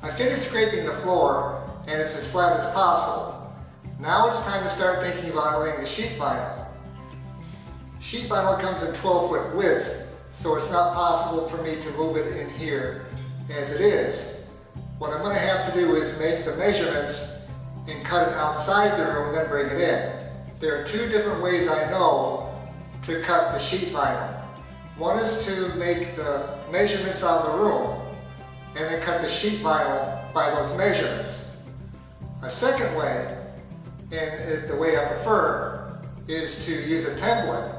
I finished scraping the floor and it's as flat as possible. Now it's time to start thinking about laying the sheet vinyl. Sheet vinyl comes in 12-foot widths, so it's not possible for me to move it in here as it is. What I'm going to have to do is make the measurements and cut it outside the room, then bring it in. There are two different ways I know to cut the sheet vinyl. One is to make the measurements out of the room and then cut the sheet vinyl by those measurements. A second way, and the way I prefer, is to use a template.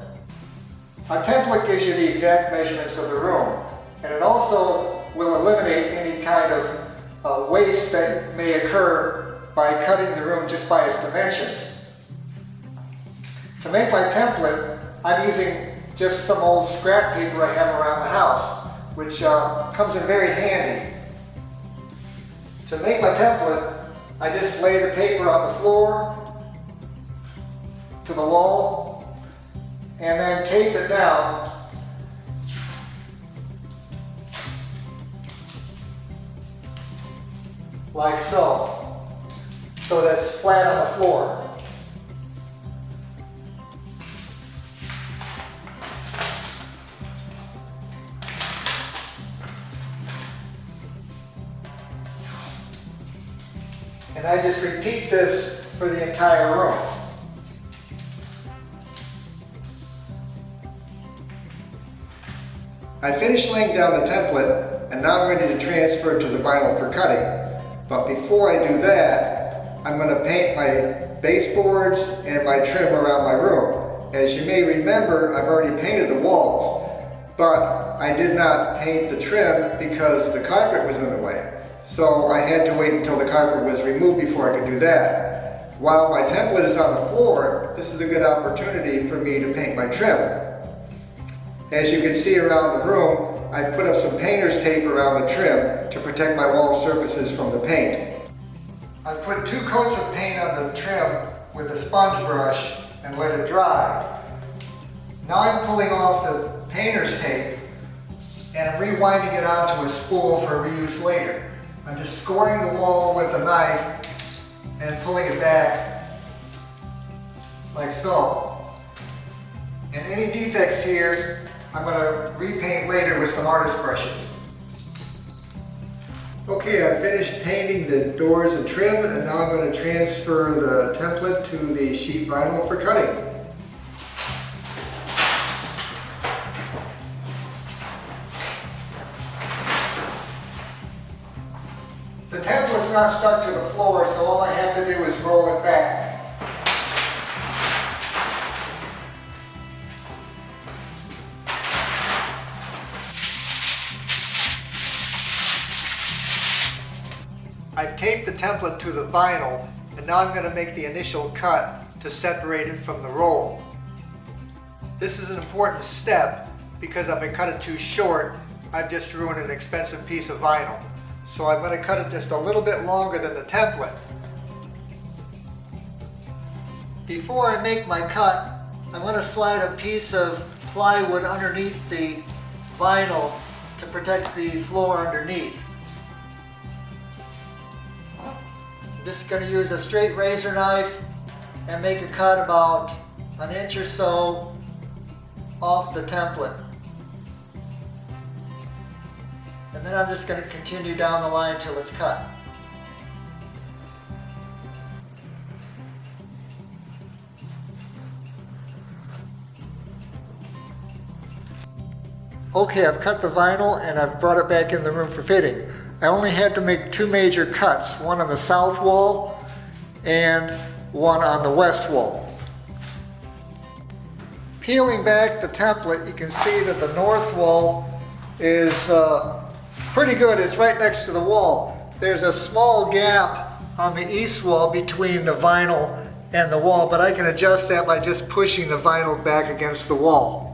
A template gives you the exact measurements of the room, and it also will eliminate any kind of waste that may occur by cutting the room just by its dimensions. To make my template, I'm using just some old scrap paper I have around the house, which comes in very handy. To make my template, I just lay the paper on the floor, to the wall, and then tape it down like so that it's flat on the floor. And I just repeat this for the entire room. I finished laying down the template and now I'm ready to transfer it to the vinyl for cutting. But before I do that, I'm going to paint my baseboards and my trim around my room. As you may remember, I've already painted the walls, but I did not paint the trim because the carpet was in the way. So I had to wait until the carpet was removed before I could do that. While my template is on the floor, this is a good opportunity for me to paint my trim. As you can see around the room, I put up some painter's tape around the trim to protect my wall surfaces from the paint. I put 2 coats of paint on the trim with a sponge brush and let it dry. Now I'm pulling off the painter's tape and I'm rewinding it onto a spool for reuse later. I'm just scoring the wall with a knife and pulling it back like so. And any defects here, I'm going to repaint later with some artist brushes. Okay, I've finished painting the doors and trim, and now I'm going to transfer the template to the sheet vinyl for cutting. The template's not stuck to the floor, so all I have to do is roll it back. I've taped the template to the vinyl, and now I'm going to make the initial cut to separate it from the roll. This is an important step because if I cut it too short, I've just ruined an expensive piece of vinyl. So I'm going to cut it just a little bit longer than the template. Before I make my cut, I'm going to slide a piece of plywood underneath the vinyl to protect the floor underneath. I'm just going to use a straight razor knife and make a cut about an inch or so off the template. And then I'm just going to continue down the line till it's cut. Okay, I've cut the vinyl and I've brought it back in the room for fitting. I only had to make 2 major cuts, one on the south wall and one on the west wall. Peeling back the template, you can see that the north wall is pretty good. It's right next to the wall. There's a small gap on the east wall between the vinyl and the wall, but I can adjust that by just pushing the vinyl back against the wall.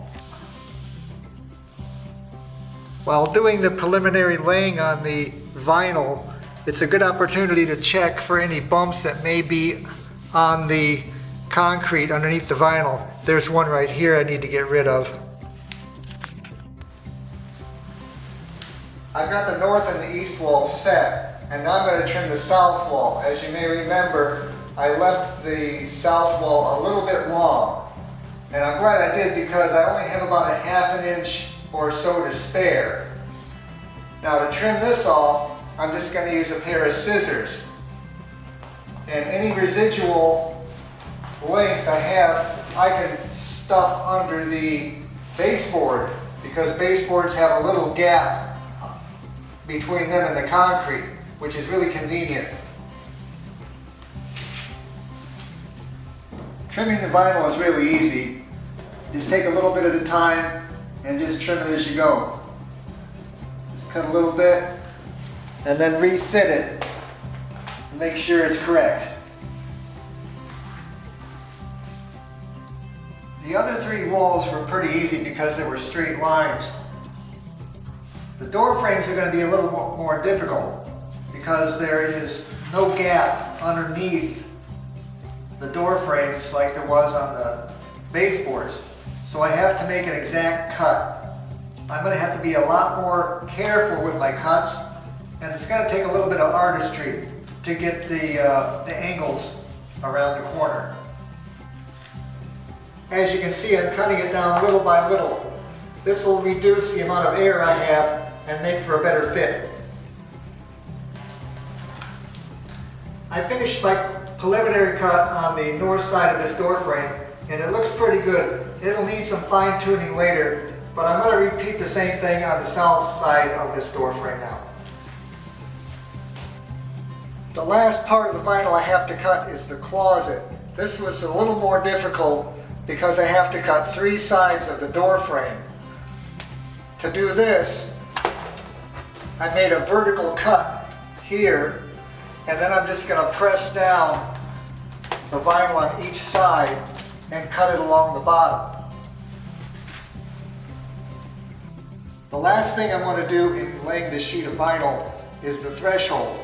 While doing the preliminary laying on the vinyl, it's a good opportunity to check for any bumps that may be on the concrete underneath the vinyl. There's one right here I need to get rid of. I've got the north and the east wall set. And now I'm going to trim the south wall. As you may remember, I left the south wall a little bit long. And I'm glad I did because I only have about a ½ inch or so to spare. Now to trim this off, I'm just going to use a pair of scissors. And any residual length I have, I can stuff under the baseboard because baseboards have a little gap between them and the concrete, which is really convenient. Trimming the vinyl is really easy. Just take a little bit at a time and just trim it as you go. Just cut a little bit and then refit it and make sure it's correct. The other 3 walls were pretty easy because they were straight lines. The door frames are going to be a little more difficult because there is no gap underneath the door frames like there was on the baseboards. So I have to make an exact cut. I'm going to have to be a lot more careful with my cuts, and it's going to take a little bit of artistry to get the angles around the corner. As you can see, I'm cutting it down little by little. This will reduce the amount of air I have and make for a better fit. I finished my preliminary cut on the north side of this door frame, and it looks pretty good. It'll need some fine tuning later, but I'm going to repeat the same thing on the south side of this door frame now. The last part of the vinyl I have to cut is the closet. This was a little more difficult because I have to cut 3 sides of the door frame. To do this, I made a vertical cut here, and then I'm just going to press down the vinyl on each side and cut it along the bottom. The last thing I'm going to do in laying this sheet of vinyl is the threshold.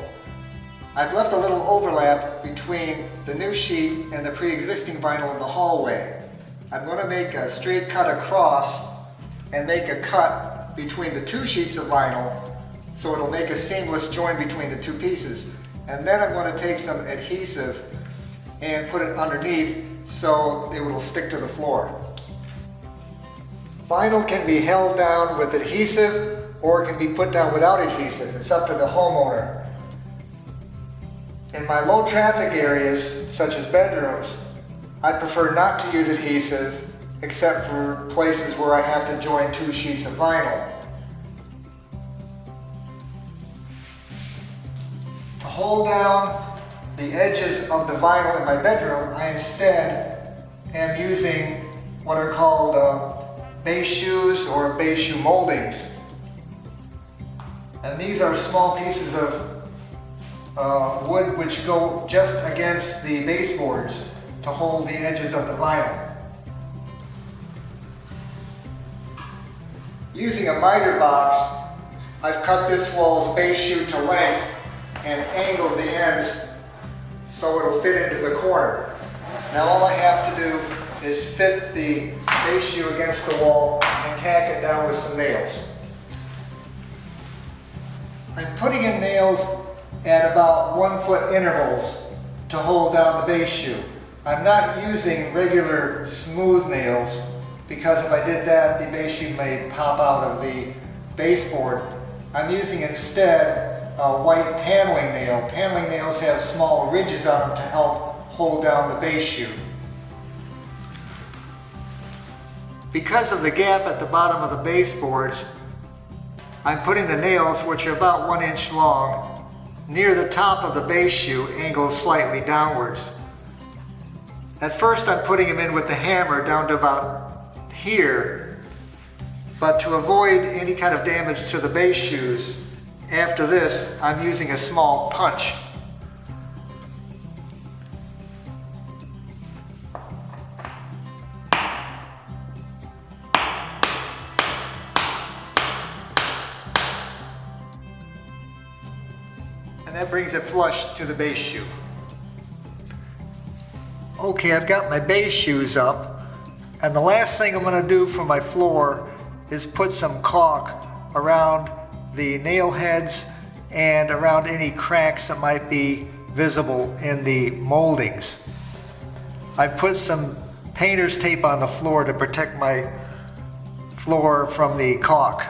I've left a little overlap between the new sheet and the pre-existing vinyl in the hallway. I'm going to make a straight cut across and make a cut between the 2 sheets of vinyl so it'll make a seamless join between the 2 pieces. And then I'm going to take some adhesive and put it underneath so it will stick to the floor. Vinyl can be held down with adhesive or it can be put down without adhesive. It's up to the homeowner. In my low traffic areas, such as bedrooms, I prefer not to use adhesive except for places where I have to join 2 sheets of vinyl. To hold down the edges of the vinyl in my bedroom, I instead am using what are called base shoes or base shoe moldings. And these are small pieces of wood which go just against the baseboards to hold the edges of the vinyl. Using a miter box, I've cut this wall's base shoe to length and angled the ends so it'll fit into the corner. Now all I have to do is fit the base shoe against the wall and tack it down with some nails. I'm putting in nails at about 1 foot intervals to hold down the base shoe. I'm not using regular smooth nails because if I did that, the base shoe may pop out of the baseboard. I'm using instead a white paneling nail. Paneling nails have small ridges on them to help hold down the base shoe. Because of the gap at the bottom of the baseboards, I'm putting the nails, which are about 1 inch long, near the top of the base shoe, angled slightly downwards. At first I'm putting them in with the hammer down to about here, but to avoid any kind of damage to the base shoes, after this I'm using a small punch. And that brings it flush to the base shoe. Okay, I've got my base shoes up, and the last thing I'm going to do for my floor is put some caulk around the nail heads and around any cracks that might be visible in the moldings. I've put some painter's tape on the floor to protect my floor from the caulk.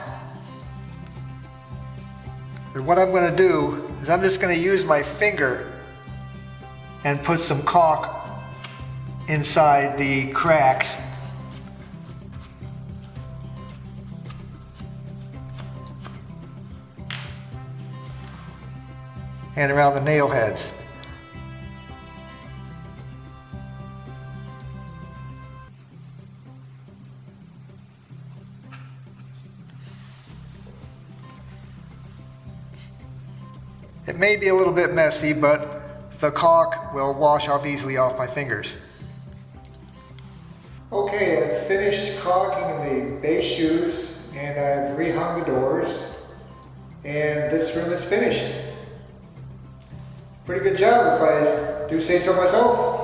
And what I'm going to do is I'm just going to use my finger and put some caulk inside the cracks. And around the nail heads. It may be a little bit messy, but the caulk will wash off easily off my fingers. Okay, I've finished caulking the base shoes and I've rehung the doors, and this room is finished. Pretty good job if I do say so myself.